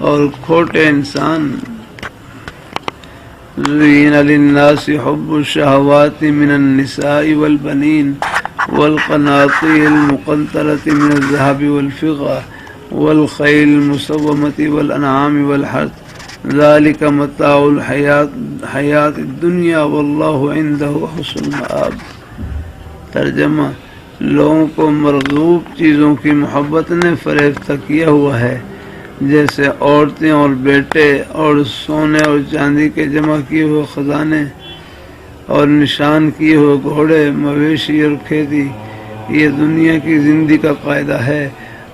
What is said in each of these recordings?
اور کھوٹے انسان زُيِّنَ لِلنَّاسِ حُبُّ الشَّهَوَاتِ مِنَ النِّسَاءِ وَالْبَنِينَ وَالْقَنَاطِيرِ الْمُقَنطَرَةِ مِنَ الذَّهَبِ وَالْفِضَّةِ وَالْخَيْلِ الْمُسَوَّمَةِ وَالْأَنْعَامِ وَالْحَرْثِ ذَلِكَ مَتَاعُ الْحَيَاةِ الدُّنْيَا وَاللَّهُ عِندَهُ حُسْنُ الْمَآبِ۔ ترجمہ: لوگوں کو مرغوب چیزوں کی محبت نے فریفتہ کیا ہوا ہے، جیسے عورتیں اور بیٹے اور سونے اور چاندی کے جمع کیے ہوئے خزانے اور نشان کیے ہوئے گھوڑے، مویشی اور کھیتی۔ یہ دنیا کی زندگی کا قاعدہ ہے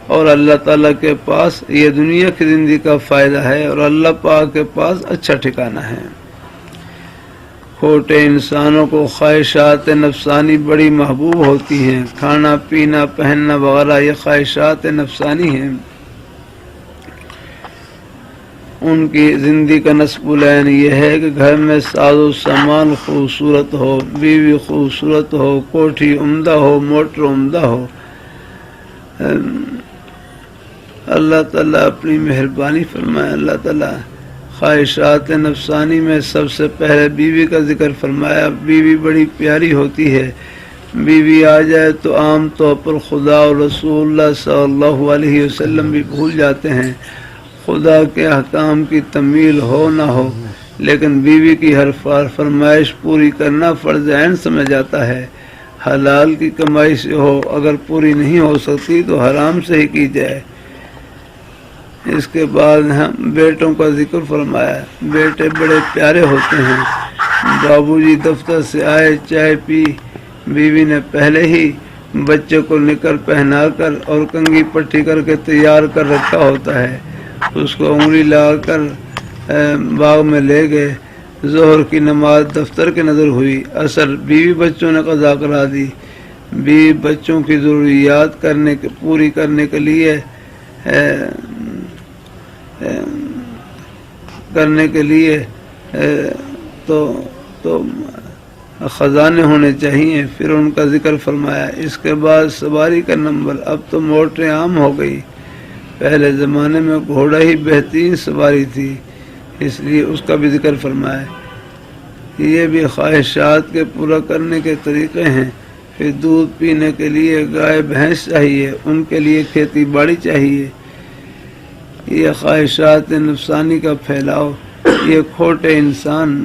اور اللہ تعالیٰ کے پاس یہ دنیا کی زندگی کا فائدہ ہے اور اللہ پاک کے پاس اچھا ٹھکانہ ہے۔ کھوٹے انسانوں کو خواہشات نفسانی بڑی محبوب ہوتی ہیں۔ کھانا پینا پہننا وغیرہ یہ خواہشات نفسانی ہیں۔ ان کی زندگی کا نصب العین یہ ہے کہ گھر میں ساز و سامان خوبصورت ہو، بیوی خوبصورت ہو، کوٹھی عمدہ ہو، موٹر عمدہ ہو۔ اللہ تعالیٰ اپنی مہربانی فرمائے۔ اللہ تعالیٰ خواہشات نفسانی میں سب سے پہلے بیوی کا ذکر فرمایا۔ بیوی بڑی پیاری ہوتی ہے۔ بیوی آ جائے تو عام طور پر خدا اور رسول اللہ صلی اللہ علیہ وسلم بھی بھول جاتے ہیں۔ خدا کے احکام کی تکمیل ہو نہ ہو، لیکن بیوی کی ہر فرمائش پوری کرنا فرض عین سمجھ جاتا ہے۔ حلال کی کمائی سے ہو، اگر پوری نہیں ہو سکتی تو حرام سے ہی کی جائے۔ اس کے بعد بیٹوں کا ذکر فرمایا۔ بیٹے بڑے پیارے ہوتے ہیں۔ بابو جی دفتر سے آئے، چائے پی، بیوی نے پہلے ہی بچے کو نکر پہنا کر اور کنگھی پٹی کر کے تیار کر رکھا ہوتا ہے۔ اس کو انگلی لگا کر باغ میں لے گئے۔ ظہر کی نماز دفتر کی نظر ہوئی۔ عصر بیوی بچوں نے قضا کرا دی۔ بیوی بچوں کی ضروریات پوری کرنے کے لیے تو خزانے ہونے چاہیے۔ پھر ان کا ذکر فرمایا۔ اس کے بعد سواری کا نمبر۔ اب تو موٹریں عام ہو گئی، پہلے زمانے میں گھوڑا ہی بہترین سواری تھی، اس لیے اس کا بھی ذکر فرمایا۔ یہ بھی خواہشات کے پورا کرنے کے طریقے ہیں۔ پھر دودھ پینے کے لیے گائے بھینس چاہیے، ان کے لیے کھیتی باڑی چاہیے۔ یہ خواہشات نفسانی کا پھیلاؤ، یہ کھوٹے انسان